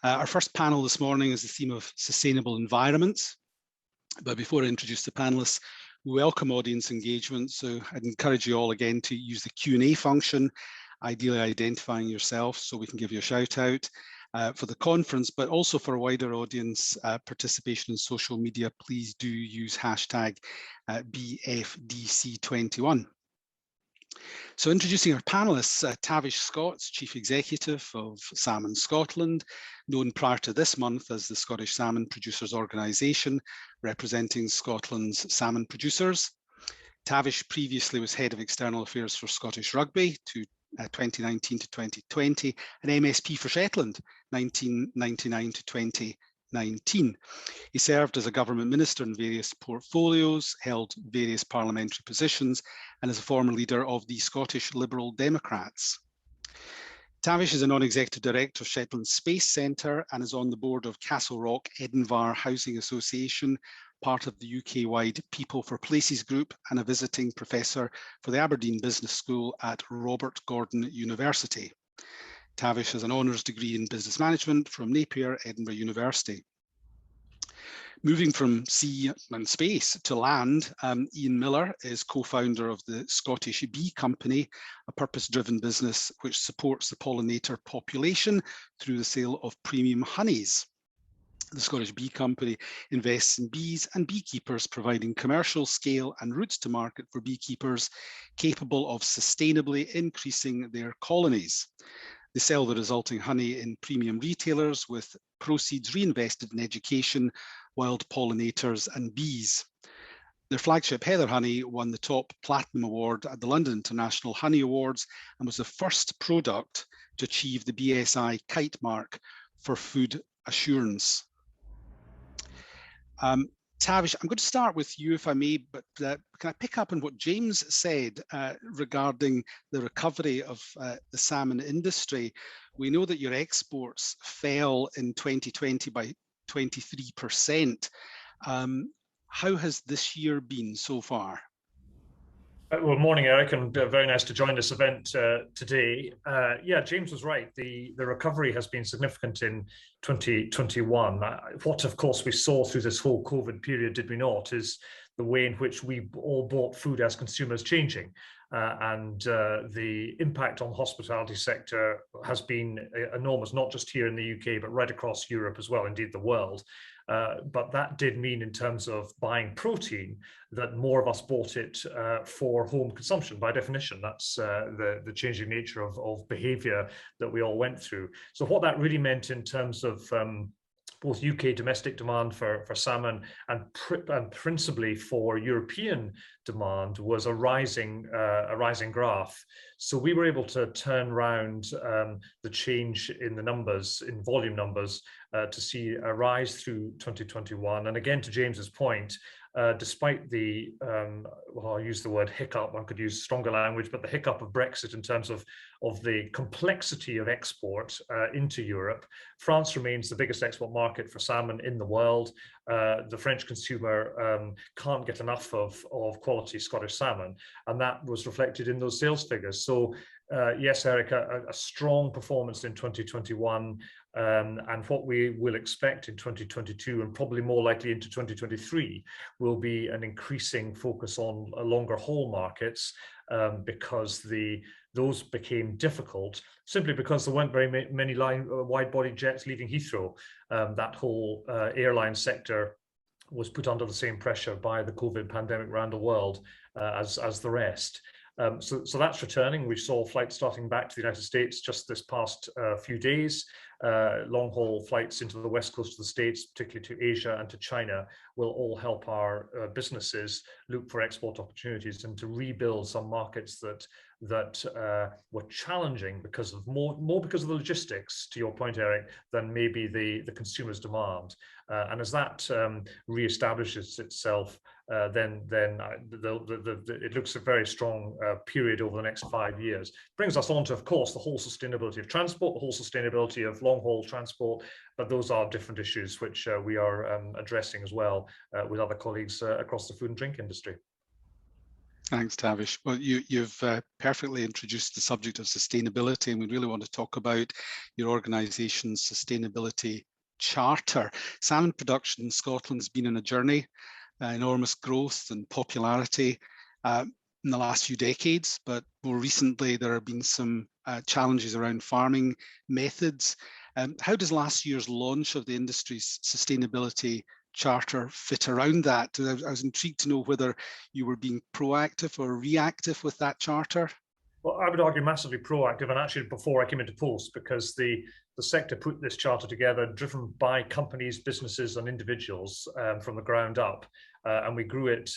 Our first panel this morning is the theme of sustainable environments. But before I introduce the panelists, we welcome audience engagement. So I'd encourage you all again to use the Q&A function, ideally identifying yourself so we can give you a shout out for the conference, but also for a wider audience participation in social media, please do use hashtag BFDC21. So introducing our panelists, Tavish Scott's Chief Executive of Salmon Scotland, known prior to this month as the Scottish Salmon Producers Organisation, representing Scotland's salmon producers. Tavish previously was Head of External Affairs for Scottish Rugby to 2019 to 2020, and MSP for Shetland, 1999 to 2019. He served as a government minister in various portfolios, held various parliamentary positions, and is a former leader of the Scottish Liberal Democrats. Tavish is a non-executive director of Shetland Space Centre and is on the board of Castle Rock Edinburgh Housing Association, part of the UK-wide People for Places group, and a visiting professor for the Aberdeen Business School at Robert Gordon University. Tavish has an honours degree in business management from Napier, Edinburgh University. Moving from sea and space to land, Ian Miller is co-founder of the Scottish Bee Company, a purpose-driven business which supports the pollinator population through the sale of premium honeys. The Scottish Bee Company invests in bees and beekeepers, providing commercial scale and routes to market for beekeepers capable of sustainably increasing their colonies. They sell the resulting honey in premium retailers with proceeds reinvested in education, wild pollinators and bees. Their flagship Heather Honey won the top Platinum Award at the London International Honey Awards and was the first product to achieve the BSI Kite mark for food assurance. Tavish, I'm going to start with you if I may, but can I pick up on what James said regarding the recovery of the salmon industry? We know that your exports fell in 2020 by 23%. How has this year been so far? Well, morning, Eric, and very nice to join this event today. Yeah, James was right. The recovery has been significant in 2021. What, of course, we saw through this whole COVID period, did we not, is the way in which we all bought food as consumers changing. And the impact on the hospitality sector has been enormous, not just here in the UK, but right across Europe as well, indeed the world. But that did mean, in terms of buying protein, that more of us bought it for home consumption. By definition, that's the changing nature of behaviour that we all went through. So what that really meant in terms of both UK domestic demand for salmon and principally for European demand was a rising graph. So we were able to turn around the change in the numbers, in volume numbers, to see a rise through 2021. And again, to James's point, despite the, well, I'll use the word hiccup, one could use stronger language, but the hiccup of Brexit in terms of the complexity of export into Europe, France remains the biggest export market for salmon in the world. The French consumer can't get enough of quality Scottish salmon, and that was reflected in those sales figures. So yes, Eric, a strong performance in 2021, and what we will expect in 2022 and probably more likely into 2023 will be an increasing focus on longer haul markets, because those became difficult simply because there weren't very many wide-body jets leaving Heathrow. That whole airline sector was put under the same pressure by the COVID pandemic around the world as the rest. So that's returning. We saw flights starting back to the United States just this past few days. Long-haul flights into the west coast of the States, particularly to Asia and to China, will all help our businesses look for export opportunities and to rebuild some markets that were challenging because of more because of the logistics, to your point, Eric, than maybe the consumer's demand. And as that reestablishes itself, then it looks a very strong period over the next 5 years. Brings us on to, of course, the whole sustainability of transport, the whole sustainability of long-haul transport, but those are different issues which we are addressing as well with other colleagues across the food and drink industry. Thanks, Tavish. Well, you've perfectly introduced the subject of sustainability, and we really want to talk about your organisation's sustainability charter. Salmon production in Scotland's been on a journey, enormous growth and popularity in the last few decades, but more recently there have been some challenges around farming methods. How does last year's launch of the industry's sustainability charter fit around that? I was intrigued to know whether you were being proactive or reactive with that charter. Well, I would argue massively proactive, and actually before I came into post, because the sector put this charter together, driven by companies, businesses, and individuals from the ground up, and we grew it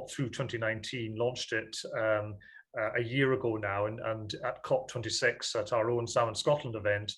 through 2019, launched it a year ago now, and at COP26 at our own Salmon Scotland event,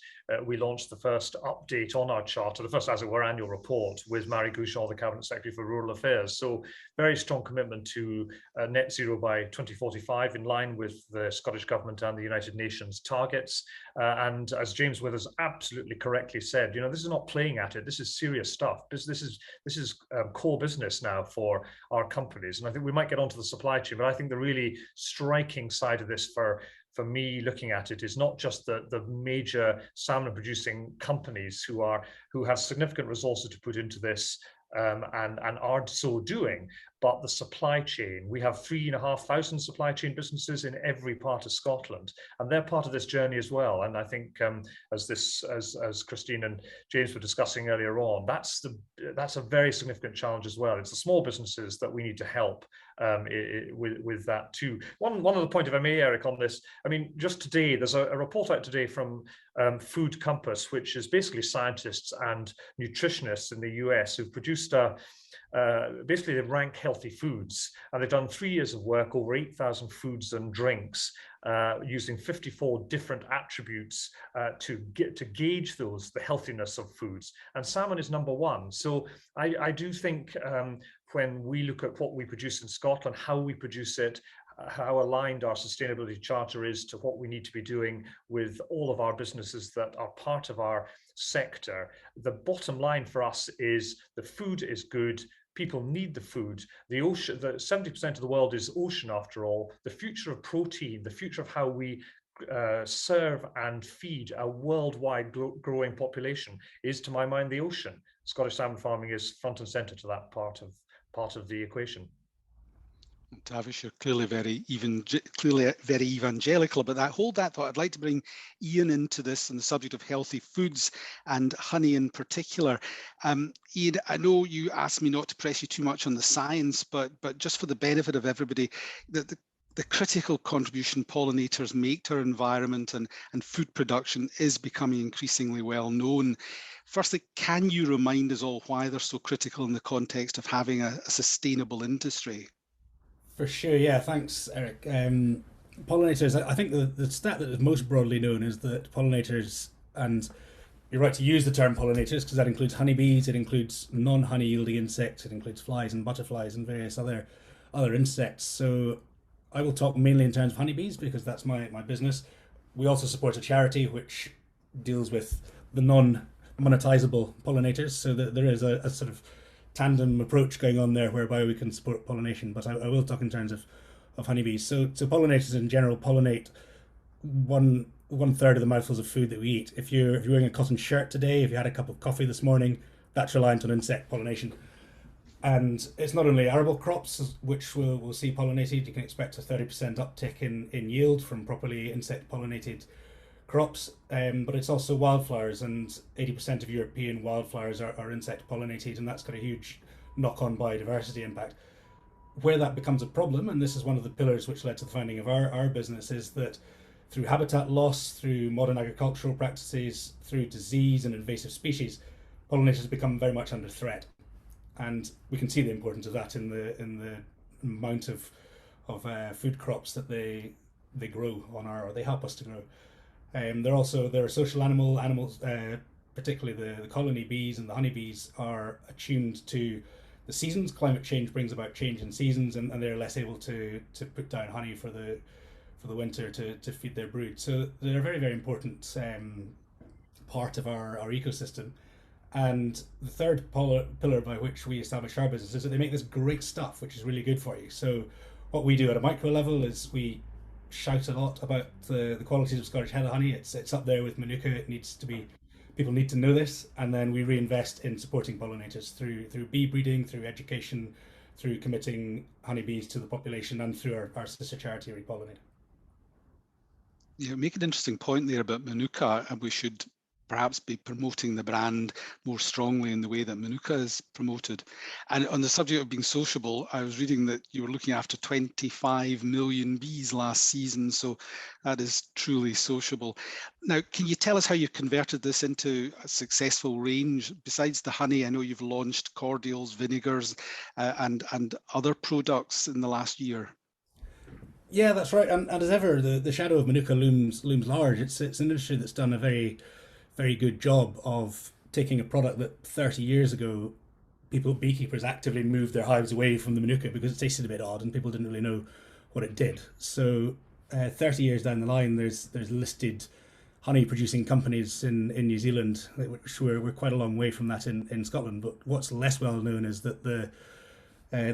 we launched the first update on our charter, the first, as it were, annual report with Marie Gouchon, the Cabinet Secretary for Rural Affairs. So very strong commitment to net zero by 2045, in line with the Scottish Government and the United Nations targets. And as James Withers absolutely correctly said, this is not playing at it. This is serious stuff. This is core business now for our companies. And I think we might get onto the supply chain, but I think the really striking side of this for me looking at it is not just the major salmon producing companies who have significant resources to put into this and are so doing, but the supply chain. We have 3,500 supply chain businesses in every part of Scotland, and they're part of this journey as well. And I think, as Christine and James were discussing earlier on, that's a very significant challenge as well. It's the small businesses that we need to help with that too. One other point, if I may, Eric, on this. I mean, just today, there's a report out today from Food Compass, which is basically scientists and nutritionists in the US who've produced basically they rank healthy foods, and they've done 3 years of work, over 8,000 foods and drinks, using 54 different attributes to gauge the healthiness of foods, and salmon is number one. So I do think when we look at what we produce in Scotland, how we produce it, how aligned our sustainability charter is to what we need to be doing with all of our businesses that are part of our sector. The bottom line for us is the food is good. People need the food. The ocean, 70% of the world is ocean after all. The future of protein, the future of how we serve and feed a worldwide growing population is, to my mind, the ocean. Scottish salmon farming is front and center to that part of the equation. Tavish, you're clearly very evangelical about that. Hold that thought. I'd like to bring Ian into this on the subject of healthy foods and honey in particular. Ian, I know you asked me not to press you too much on the science, but just for the benefit of everybody, the critical contribution pollinators make to our environment and food production is becoming increasingly well known. Firstly, can you remind us all why they're so critical in the context of having a sustainable industry? For sure, yeah, thanks, Eric. Pollinators, I think the stat that is most broadly known is that pollinators, and you're right to use the term pollinators because that includes honeybees, it includes non-honey yielding insects, it includes flies and butterflies and various other insects. So I will talk mainly in terms of honeybees because that's my business. We also support a charity which deals with the non-monetizable pollinators, so that there is a sort of tandem approach going on there whereby we can support pollination, but I will talk in terms of honeybees. So pollinators in general pollinate one third of the mouthfuls of food that we eat. If you're wearing a cotton shirt today, if you had a cup of coffee this morning, that's reliant on insect pollination. And it's not only arable crops which will see pollinated. You can expect a 30% uptick in yield from properly insect pollinated crops, but it's also wildflowers, and 80% of European wildflowers are insect pollinated, and that's got a huge knock-on biodiversity impact. Where that becomes a problem, and this is one of the pillars which led to the founding of our business, is that through habitat loss, through modern agricultural practices, through disease and invasive species, pollinators become very much under threat. And we can see the importance of that in the amount of food crops that they grow on or they help us to grow. They're social animals, particularly the colony bees and the honeybees are attuned to the seasons. Climate change brings about change in seasons, and they're less able to put down honey for the winter to feed their brood. So they're a very, very important part of our ecosystem. And the third pillar by which we establish our business is that they make this great stuff, which is really good for you. So what we do at a micro level is we shout a lot about the qualities of Scottish heather honey. It's up there with Manuka. It needs to be, people need to know this, and then we reinvest in supporting pollinators through bee breeding, through education, through committing honeybees to the population, and through our sister charity Repollinator. You make an interesting point there about Manuka, and we should perhaps be promoting the brand more strongly in the way that Manuka is promoted. And on the subject of being sociable, I was reading that you were looking after 25 million bees last season, so that is truly sociable. Now, can you tell us how you converted this into a successful range? Besides the honey, I know you've launched cordials, vinegars, and other products in the last year. Yeah, that's right. And as ever, the shadow of Manuka looms large. It's an industry that's done a very good job of taking a product that 30 years ago beekeepers actively moved their hives away from the Manuka because it tasted a bit odd and people didn't really know what it did. So 30 years down the line, there's listed honey producing companies in New Zealand, which we're quite a long way from that in Scotland. But what's less well known is that the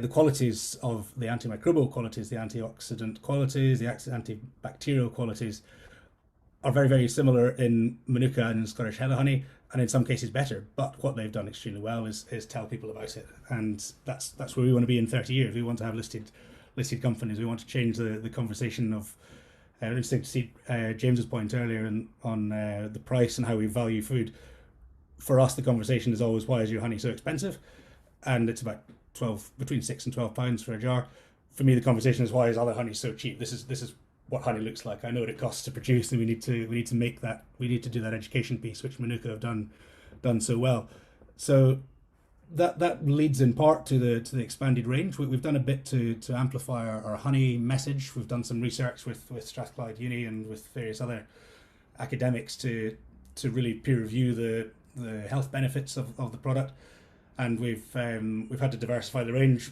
qualities of the antimicrobial qualities, the antioxidant qualities, the antibacterial qualities are very similar in Manuka and in Scottish heather honey, and in some cases better. But what they've done extremely well is tell people about it, and that's where we want to be in 30 years. We want to have listed companies. We want to change the conversation of. Interesting to see James's point earlier on the price and how we value food. For us, the conversation is always, why is your honey so expensive? And it's about between £6 and £12 for a jar. For me, the conversation is, why is other honey so cheap? This is what honey looks like. I know what it costs to produce, and we need to make that. We need to do that education piece, which Manuka have done so well. So that leads in part to the expanded range. We've done a bit to amplify our honey message. We've done some research with Strathclyde Uni and with various other academics to really peer review the health benefits of the product, and we've had to diversify the range.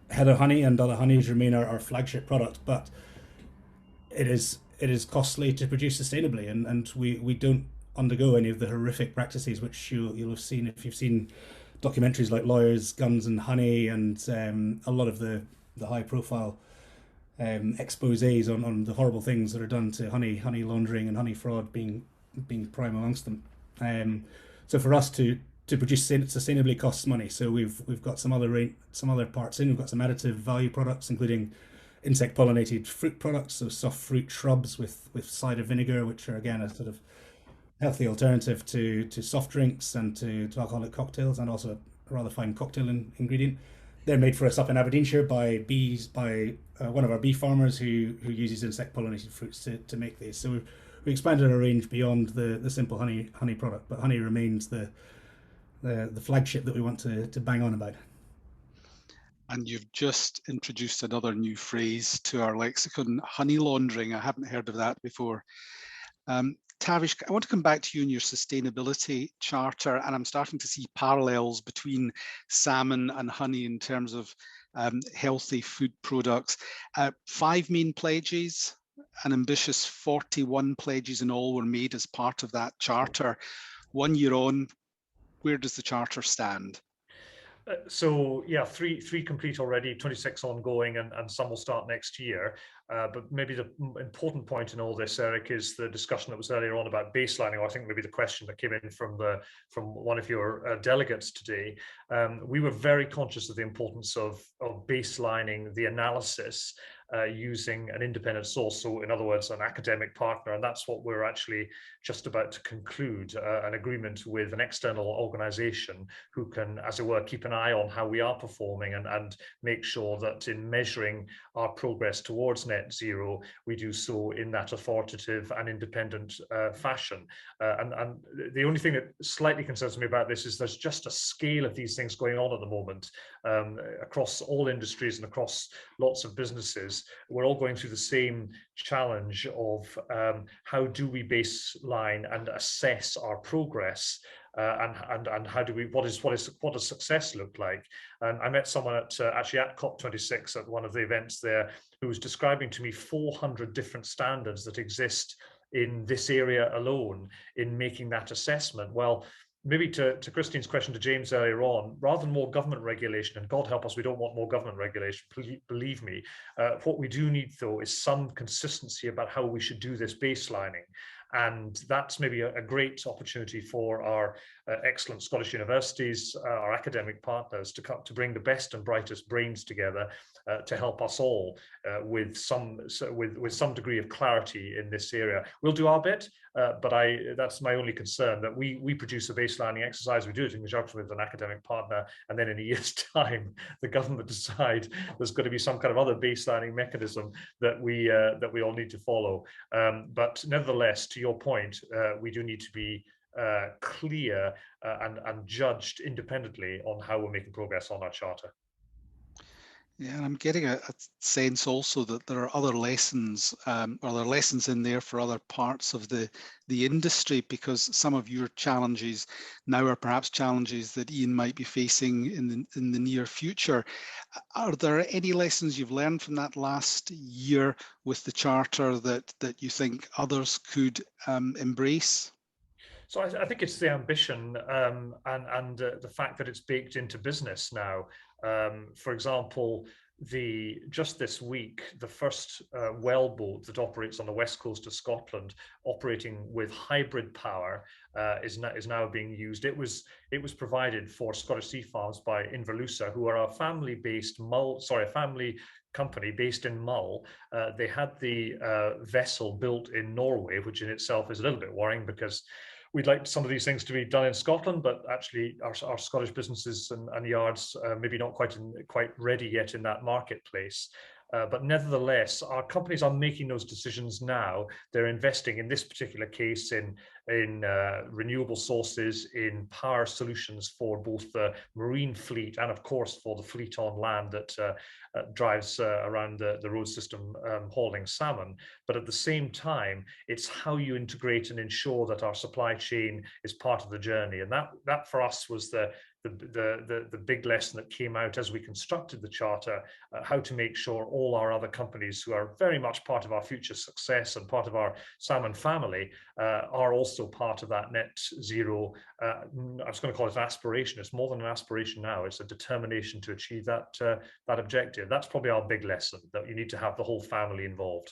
Heather honey and other honeys remain our flagship product, but it is costly to produce sustainably, and we don't undergo any of the horrific practices which you'll have seen if you've seen documentaries like Lawyers, Guns and Honey, and a lot of the high profile exposés on the horrible things that are done to honey laundering and honey fraud being prime amongst them. So for us to produce sustainably costs money. So we've got some other parts in. We've got some additive value products, including insect pollinated fruit products, so soft fruit shrubs with cider vinegar, which are again a sort of healthy alternative to soft drinks and to alcoholic cocktails, and also a rather fine cocktail ingredient. They're made for us up in Aberdeenshire by one of our bee farmers who uses insect pollinated fruits to make these. So we expanded our range beyond the simple honey product, but honey remains the flagship that we want to bang on about. And you've just introduced another new phrase to our lexicon, honey laundering. I haven't heard of that before. Tavish, I want to come back to you in your sustainability charter, and I'm starting to see parallels between salmon and honey in terms of healthy food products. 5 main pledges, an ambitious 41 pledges in all were made as part of that charter. 1 year on, where does the charter stand? So yeah, three complete already, 26 ongoing, and some will start next year. But maybe the important point in all this, Eric, is the discussion that was earlier on about baselining, or I think maybe the question that came in from one of your delegates today. We were very conscious of the importance of baselining the analysis using an independent source, so in other words, an academic partner, and that's what we're actually just about to conclude, an agreement with an external organization who can, as it were, keep an eye on how we are performing and make sure that in measuring our progress towards net zero, we do so in that authoritative and independent fashion. And the only thing that slightly concerns me about this is there's just a scale of these things going on at the moment across all industries and across lots of businesses. We're all going through the same challenge of how do we baseline and assess our progress, and how do we, what does success look like? And I met someone actually at COP26 at one of the events there who was describing to me 400 different standards that exist in this area alone in making that assessment. Well, maybe to Christine's question to James earlier on, rather than more government regulation, and God help us, we don't want more government regulation, believe me, what we do need though is some consistency about how we should do this baselining. And that's maybe a great opportunity for our excellent Scottish universities, our academic partners, to bring the best and brightest brains together to help us all with some degree of clarity in this area. We'll do our bit, but that's my only concern, that we produce a baselining exercise, we do it in conjunction with an academic partner, and then in a year's time, the government decide there's going to be some kind of other baselining mechanism that we all need to follow. But nevertheless, to your point, we do need to be clear and judged independently on how we're making progress on our charter. Yeah, and I'm getting a sense also that there are other lessons, or there are lessons in there for other parts of the industry, because some of your challenges now are perhaps challenges that Ian might be facing in the near future. Are there any lessons you've learned from that last year with the charter that you think others could embrace? So I think it's the ambition and the fact that it's baked into business now. For example, just this week, the first wellboat that operates on the west coast of Scotland, operating with hybrid power, is now being used. It was provided for Scottish Sea Farms by Inverlusa, who are a family company based in Mull. They had the vessel built in Norway, which in itself is a little bit worrying, because we'd like some of these things to be done in Scotland, but actually our Scottish businesses and yards maybe not quite ready yet in that marketplace. But nevertheless, our companies are making those decisions now. They're investing in this particular case in renewable sources, in power solutions for both the marine fleet and, of course, for the fleet on land that drives around the road system hauling salmon. But at the same time, it's how you integrate and ensure that our supply chain is part of the journey. And that for us was the big lesson that came out as we constructed the charter, how to make sure all our other companies who are very much part of our future success and part of our salmon family are also part of that net zero. I was going to call it an aspiration. It's more than an aspiration now. It's a determination to achieve that objective. That's probably our big lesson, that you need to have the whole family involved.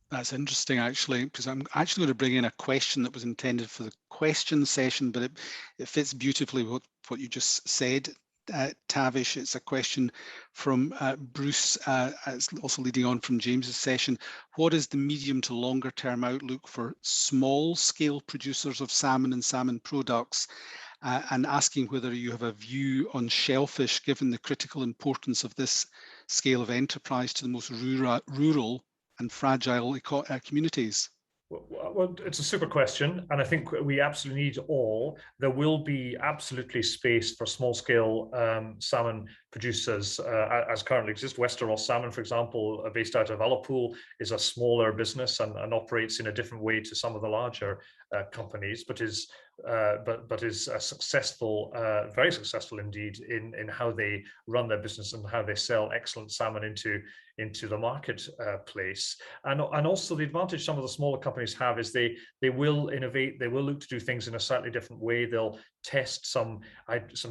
That's interesting, actually, because I'm actually going to bring in a question that was intended for the question session, but it fits beautifully with what you just said, Tavish. It's a question from Bruce, it's also leading on from James's session. What is the medium to longer term outlook for small scale producers of salmon and salmon products? And asking whether you have a view on shellfish, given the critical importance of this scale of enterprise to the most rural and fragile communities? Well, it's a super question, and I think we absolutely need all. There will be absolutely space for small-scale salmon producers as currently exist. Westeros Salmon, for example, based out of Ullapool, is a smaller business and operates in a different way to some of the larger companies, but is successful, very successful indeed, in how they run their business and how they sell excellent salmon into the marketplace. And also the advantage some of the smaller companies have is they will innovate, they will look to do things in a slightly different way. They'll test some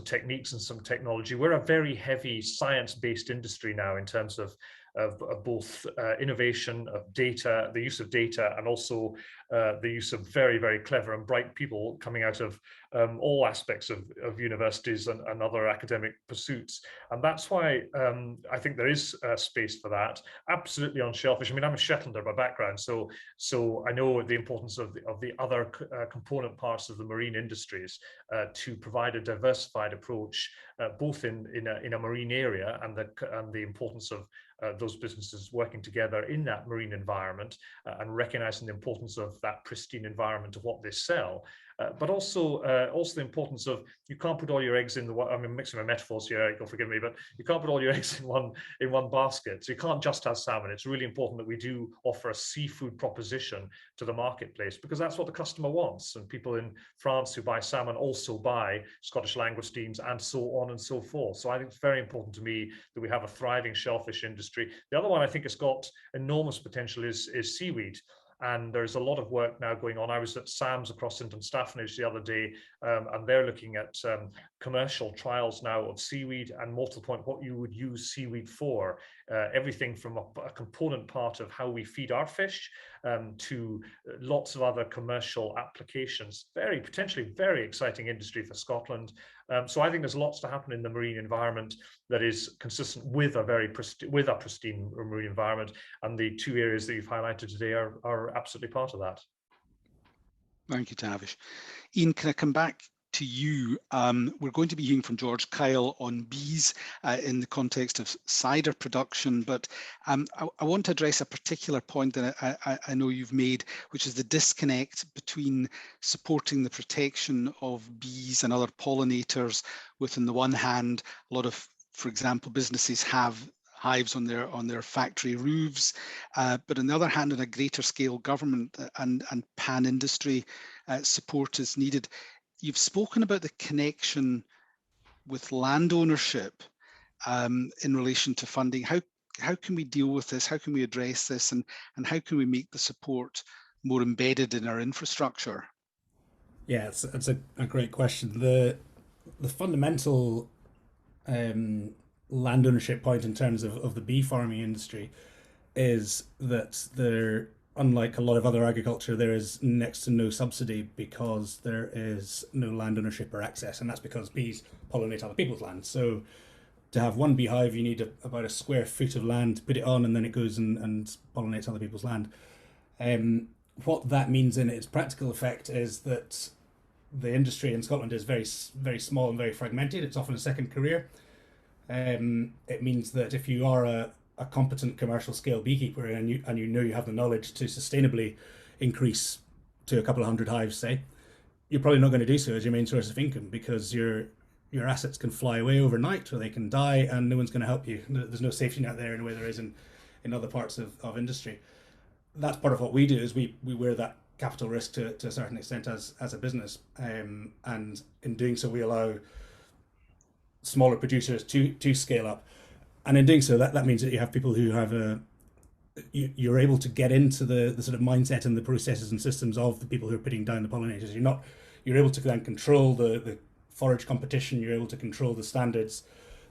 techniques and some technology. We're a very heavy science-based industry now in terms of both innovation, of data, the use of data, and also the use of very, very clever and bright people coming out of all aspects of universities and other academic pursuits. And that's why I think there is space for that. Absolutely on shellfish. I mean, I'm a Shetlander by background, so I know the importance of the other component parts of the marine industries to provide a diversified approach, both in a marine area and the importance of those businesses working together in that marine environment and recognizing the importance of that pristine environment of what they sell. But also the importance of, you can't put all your eggs in the one. I'm mixing my metaphors here, you'll forgive me, but you can't put all your eggs in one basket. So you can't just have salmon. It's really important that we do offer a seafood proposition to the marketplace, because that's what the customer wants. And people in France who buy salmon also buy Scottish langoustines and so on and so forth. So I think it's very important to me that we have a thriving shellfish industry. The other one I think has got enormous potential is seaweed. And there's a lot of work now going on. I was at SAMS across St Stephenage the other day, and they're looking at commercial trials now of seaweed and multiple point what you would use seaweed for. Everything from a component part of how we feed our fish to lots of other commercial applications. Potentially very exciting industry for Scotland. So I think there's lots to happen in the marine environment that is consistent with a pristine marine environment, and the two areas that you've highlighted today are absolutely part of that. Thank you, Tavish. Ian, can I come back to you? We're going to be hearing from George Kyle on bees in the context of cider production, but I want to address a particular point that I know you've made, which is the disconnect between supporting the protection of bees and other pollinators with, on the one hand, a lot of, for example, businesses have hives on their factory roofs, but on the other hand, on a greater scale, government and pan-industry support is needed. You've spoken about the connection with land ownership in relation to funding. How can we deal with this? How can we address this? And how can we make the support more embedded in our infrastructure? Yeah, it's a great question. The fundamental land ownership point in terms of the bee farming industry is that there, unlike a lot of other agriculture, there is next to no subsidy because there is no land ownership or access, and that's because bees pollinate other people's land. So to have one beehive, you need about a square foot of land to put it on, and then it goes and pollinates other people's land. What that means in its practical effect is that the industry in Scotland is very, very small and very fragmented. It's often a second career. It means that if you are a competent commercial scale beekeeper and you know you have the knowledge to sustainably increase to a couple of hundred hives, say, you're probably not going to do so as your main source of income, because your assets can fly away overnight or they can die and no one's going to help you. There's no safety net there in the way there is in other parts of industry. That's part of what we do, is we wear that capital risk to a certain extent as a business, and in doing so we allow smaller producers to scale up, and in doing so that means that you have people who have you're able to get into the sort of mindset and the processes and systems of the people who are putting down the pollinators. You're able to then control the forage competition. You're able to control the standards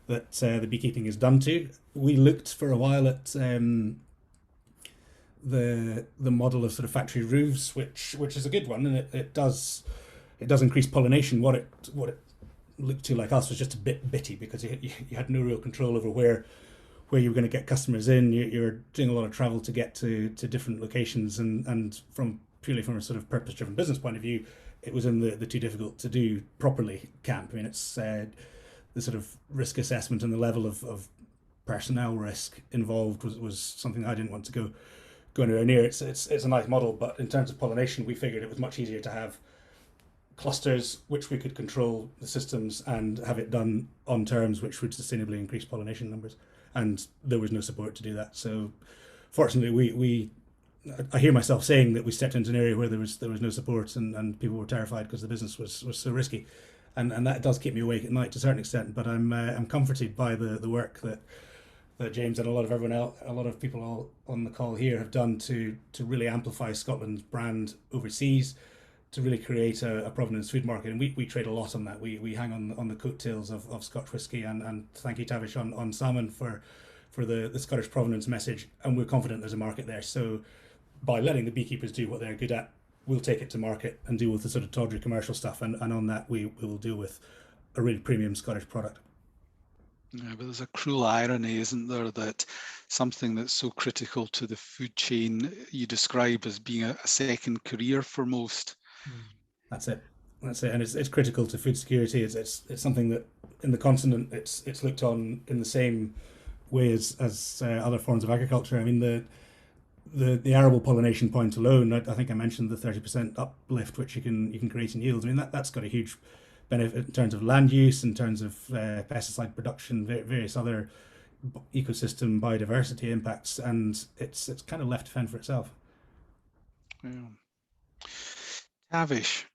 that the beekeeping is done to. We looked for a while at the model of sort of factory roofs, which is a good one, and it does increase pollination. What it looked to like us was just a bit bitty, because you had no real control over where you were going to get customers in. You're doing a lot of travel to get to different locations, and purely from a sort of purpose-driven business point of view, it was in the too difficult to do properly camp. I mean, it's the sort of risk assessment and the level of personnel risk involved was something I didn't want to go anywhere near. It's a nice model, but in terms of pollination, we figured it was much easier to have clusters which we could control the systems and have it done on terms which would sustainably increase pollination numbers, and there was no support to do that. So fortunately I hear myself saying that we stepped into an area where there was no support, and people were terrified because the business was so risky, and that does keep me awake at night to a certain extent. But I'm comforted by the work that James and a lot of everyone else, a lot of people all on the call here have done to really amplify Scotland's brand overseas, to really create a provenance food market. And we trade a lot on that. We hang on the coattails of Scotch whisky, and thank you, Tavish, on salmon for the Scottish provenance message, and we're confident there's a market there. So by letting the beekeepers do what they're good at, we'll take it to market and deal with the sort of tawdry commercial stuff, and on that we will deal with a really premium Scottish product. Yeah, but there's a cruel irony, isn't there, that something that's so critical to the food chain you describe as being a second career for most. That's it, and it's critical to food security. It's something that in the continent it's looked on in the same way as other forms of agriculture. I mean, the arable pollination point alone, I think I mentioned the 30% uplift which you can create in yields. I mean, that's got a huge benefit in terms of land use, in terms of pesticide production, various other ecosystem biodiversity impacts, and it's kind of left to fend for itself. Yeah. Tavish,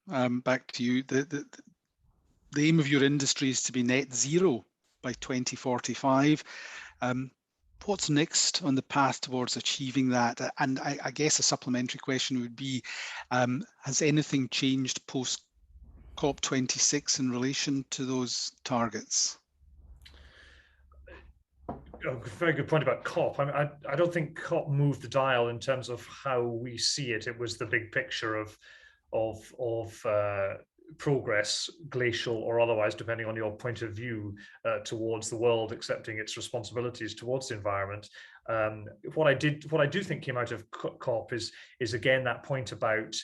back to you. The aim of your industry is to be net zero by 2045. What's next on the path towards achieving that? And I guess a supplementary question would be, has anything changed post COP26 in relation to those targets? Very good point about COP. I mean, I don't think COP moved the dial in terms of how we see it. It was the big picture of progress, glacial or otherwise, depending on your point of view, towards the world accepting its responsibilities towards the environment. What I do think came out of COP is again that point about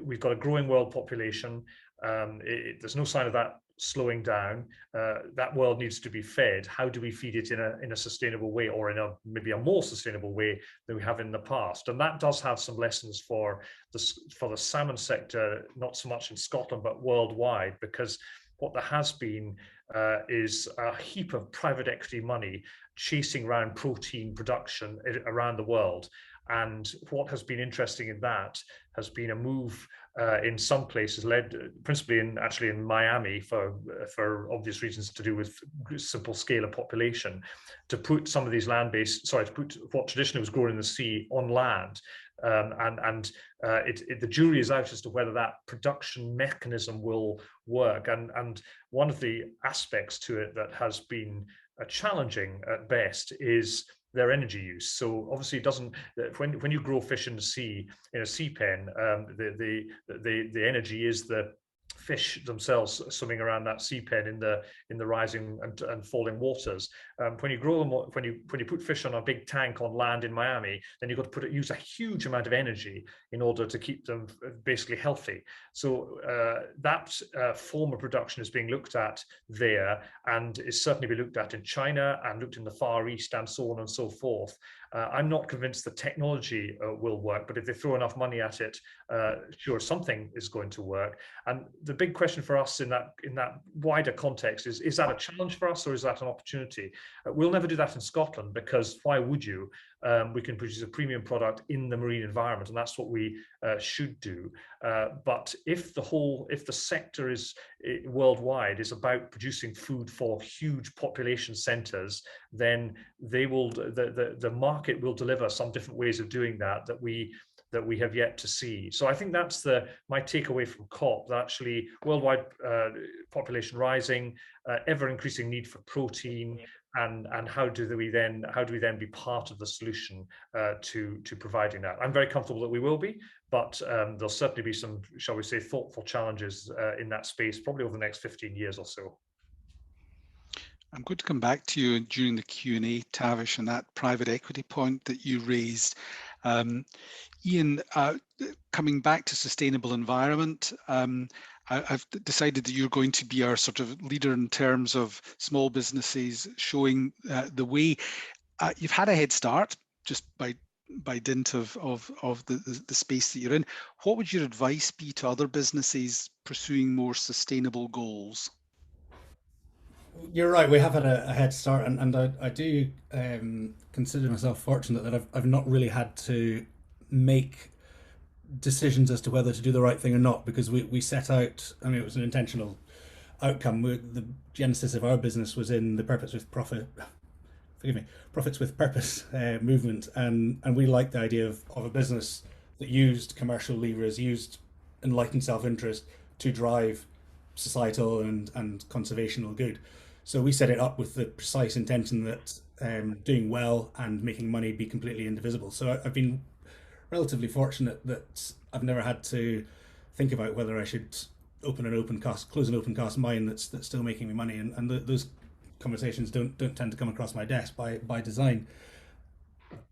we've got a growing world population. There's no sign of that slowing down. That world needs to be fed. How do we feed it in a sustainable way, or in maybe a more sustainable way than we have in the past? And that does have some lessons for the salmon sector, not so much in Scotland but worldwide, because what there has been is a heap of private equity money chasing around protein production around the world. And what has been interesting in that has been a move in some places, led principally in Miami for obvious reasons to do with simple scale of population, to put some of these to put what traditionally was grown in the sea on land. The jury is out as to whether that production mechanism will work. And one of the aspects to it that has been challenging at best is their energy use. So obviously it doesn't, when you grow fish in the sea, in a sea pen, the energy is the fish themselves swimming around that sea pen in the rising and falling waters. When you grow them, when you put fish on a big tank on land in Miami, then you've got to use a huge amount of energy in order to keep them basically healthy. So that form of production is being looked at there, and is certainly being looked at in China and looked in the Far East and so on and so forth. I'm not convinced the technology will work, but if they throw enough money at it, sure, something is going to work. And the big question for us in that wider context is that a challenge for us, or is that an opportunity? We'll never do that in Scotland, because why would you? We can produce a premium product in the marine environment, and that's what we should do. But if the sector is worldwide is about producing food for huge population centres, then the market will deliver some different ways of doing that we have yet to see. So I think that's my takeaway from COP, that actually worldwide population rising, ever increasing need for protein, and how do we then be part of the solution to providing that? I'm very comfortable that we will be, but there'll certainly be some, shall we say, thoughtful challenges in that space, probably over the next 15 years or so. I'm going to come back to you during the Q&A, Tavish, and that private equity point that you raised. Ian, coming back to sustainable environment, I've decided that you're going to be our sort of leader in terms of small businesses showing the way. You've had a head start just by dint of the space that you're in. What would your advice be to other businesses pursuing more sustainable goals? You're right, we have had a head start, and I do consider myself fortunate that I've not really had to make decisions as to whether to do the right thing or not, because we set out, I mean, it was an intentional outcome. The genesis of our business was in the Profits with Purpose movement, and we liked the idea of a business that used commercial levers, used enlightened self-interest to drive societal and conservational good. So we set it up with the precise intention that doing well and making money be completely indivisible. So I've been relatively fortunate that I've never had to think about whether I should close an open cast mine that's still making me money, and those conversations don't tend to come across my desk by design.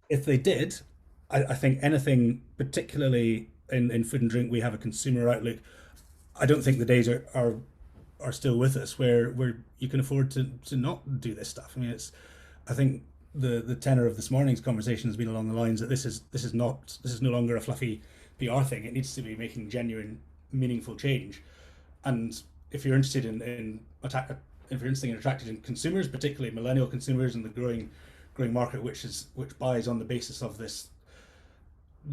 If they did, I think anything, particularly in food and drink, we have a consumer outlook. I don't think the days are still with us where you can afford to not do this stuff. I mean, I think the tenor of this morning's conversation has been along the lines that this is no longer a fluffy PR thing. It needs to be making genuine, meaningful change. And if you're interested in attracting consumers, particularly millennial consumers, and the growing market which buys on the basis of this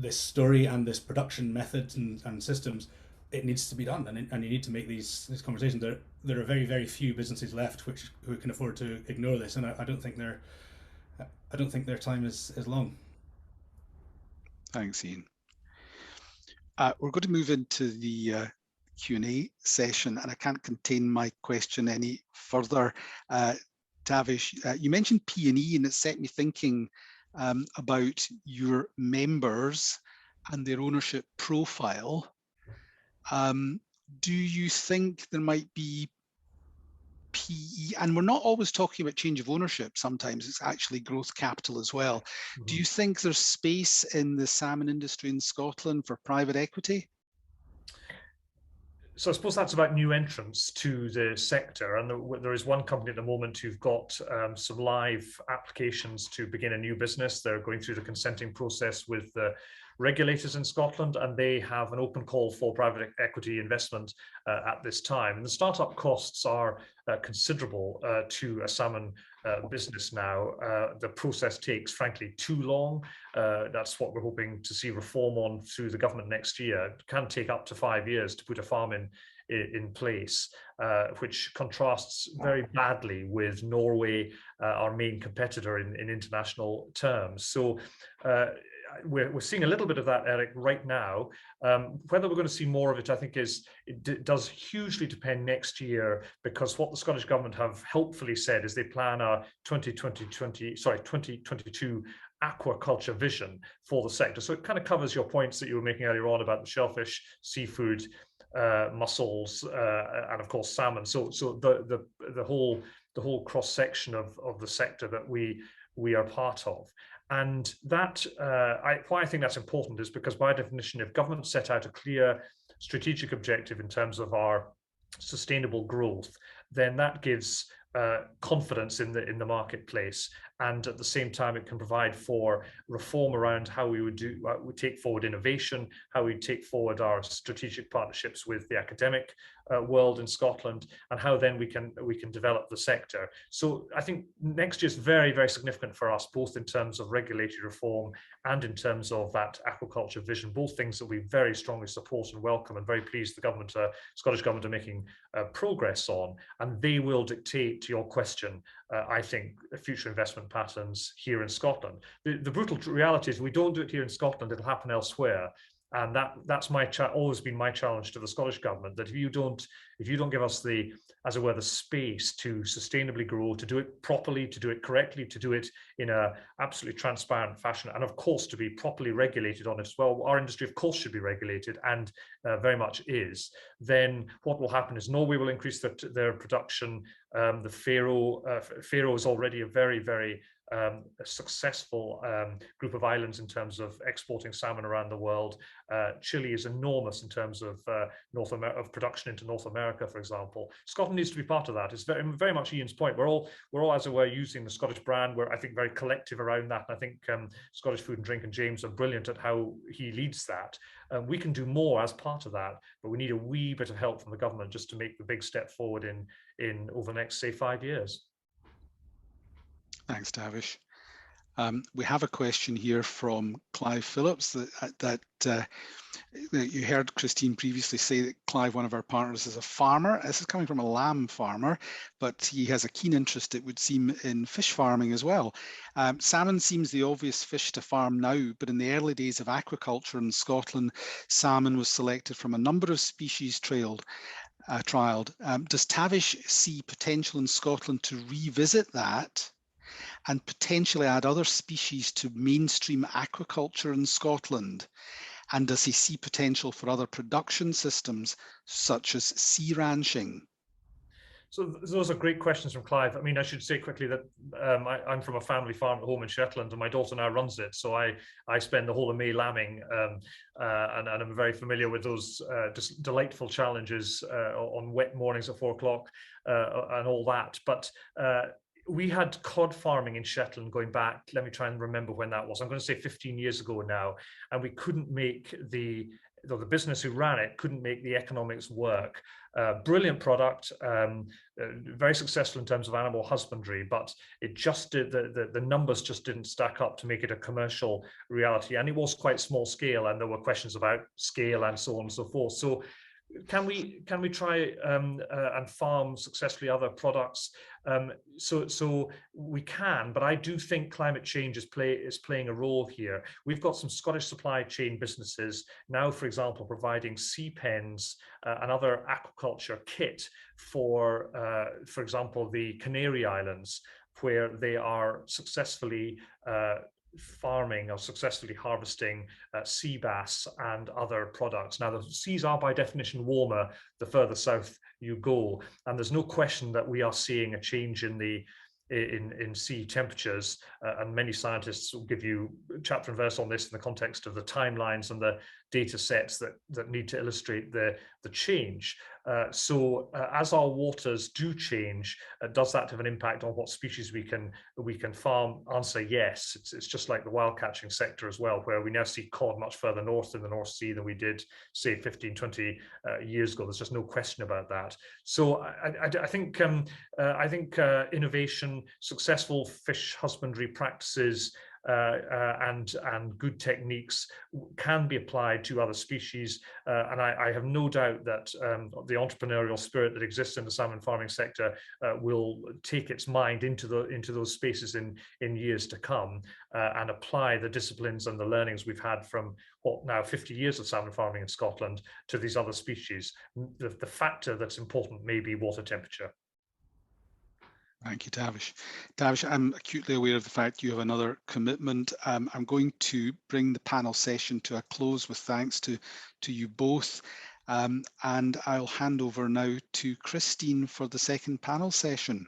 story and this production methods and systems, it needs to be done, and you need to make these conversations. There are very, very few businesses left who can afford to ignore this, and I don't think I don't think their time is long. Thanks, Ian. We're going to move into the Q&A session, and I can't contain my question any further. Tavish, you mentioned P&E, and it set me thinking about your members and their ownership profile. Do you think there might be PE, and we're not always talking about change of ownership, sometimes it's actually growth capital as well. Mm-hmm. Do you think there's space in the salmon industry in Scotland for private equity? So I suppose that's about new entrants to the sector, and there is one company at the moment who've got some live applications to begin a new business. They're going through the consenting process with the regulators in Scotland, and they have an open call for private equity investment at this time. And the startup costs are considerable to a salmon business now. The process takes, frankly, too long. That's what we're hoping to see reform on through the government next year. It can take up to 5 years to put a farm in place, which contrasts very badly with Norway, our main competitor in international terms. So we're seeing a little bit of that, Eric, right now. Whether we're going to see more of it, I think, it does hugely depend next year, because what the Scottish Government have helpfully said is they plan a 2022 aquaculture vision for the sector. So it kind of covers your points that you were making earlier on about the shellfish, seafood, mussels, and of course salmon. So the whole cross section of the sector that we are part of. And that why I think that's important is because, by definition, if government set out a clear strategic objective in terms of our sustainable growth, then that gives confidence in the marketplace, and at the same time it can provide for reform around how we would take forward innovation, how we take forward our strategic partnerships with the academic world in Scotland, and how then we can develop the sector. So I think next year is very, very significant for us, both in terms of regulatory reform and in terms of that aquaculture vision, both things that we very strongly support and welcome, and very pleased the government, Scottish Government, are making progress on, and they will dictate, to your question, I think, future investment patterns here in Scotland. The brutal reality is we don't do it here in Scotland, it'll happen elsewhere. And that's always been my challenge to the Scottish Government, that if you don't give us the, as it were, the space to sustainably grow, to do it properly, to do it correctly, to do it in a absolutely transparent fashion, and of course to be properly regulated on it as well. Our industry, of course, should be regulated, and very much is. Then what will happen is Norway will increase their production. The Faroe is already a very, very successful group of islands in terms of exporting salmon around the world. Chile is enormous in terms of production into North America, for example. Scotland needs to be part of that. It's very, very much Ian's point. We're all, as it were, using the Scottish brand. We're, I think, very collective around that. And I think Scottish Food and Drink and James are brilliant at how he leads that. We can do more as part of that, but we need a wee bit of help from the government just to make the big step forward in over the next, say, 5 years. Thanks, Tavish. We have a question here from Clive Phillips that you heard Christine previously say that Clive, one of our partners, is a farmer. This is coming from a lamb farmer, but he has a keen interest, it would seem, in fish farming as well. Salmon seems the obvious fish to farm now, but in the early days of aquaculture in Scotland, salmon was selected from a number of species trialled. Does Tavish see potential in Scotland to revisit that and potentially add other species to mainstream aquaculture in Scotland? And does he see potential for other production systems, such as sea ranching? So those are great questions from Clive. I mean, I should say quickly that I'm from a family farm at home in Shetland, and my daughter now runs it. So I spend the whole of May lambing, and I'm very familiar with those just delightful challenges on wet mornings at 4 o'clock and all that. But we had cod farming in Shetland going back, let me try and remember when that was. I'm going to say 15 years ago now, and we couldn't make the business who ran it couldn't make the economics work. Brilliant product, very successful in terms of animal husbandry, but it just did the numbers just didn't stack up to make it a commercial reality, and it was quite small scale, and there were questions about scale and so on and so forth. So can we try and farm successfully other products? So we can, but I do think climate change is playing a role here. We've got some Scottish supply chain businesses now, for example, providing sea pens and other aquaculture kit for example, the Canary Islands, where they are successfully farming or successfully harvesting sea bass and other products. Now, the seas are by definition warmer the further south you go, and there's no question that we are seeing a change in sea temperatures, and many scientists will give you chapter and verse on this in the context of the timelines and the data sets that need to illustrate the change. So as our waters do change, does that have an impact on what species we can farm? Answer, yes. It's just like the wild catching sector as well, where we now see cod much further north in the North Sea than we did, say, 15, 20 years ago. There's just no question about that. So I think innovation, successful fish husbandry practices, and good techniques can be applied to other species, and I have no doubt that the entrepreneurial spirit that exists in the salmon farming sector will take its mind into those spaces in years to come, and apply the disciplines and the learnings we've had from what now 50 years of salmon farming in Scotland to these other species. The factor that's important may be water temperature. Thank you, Tavish. Tavish, I'm acutely aware of the fact you have another commitment. I'm going to bring the panel session to a close with thanks to you both. And I'll hand over now to Christine for the second panel session.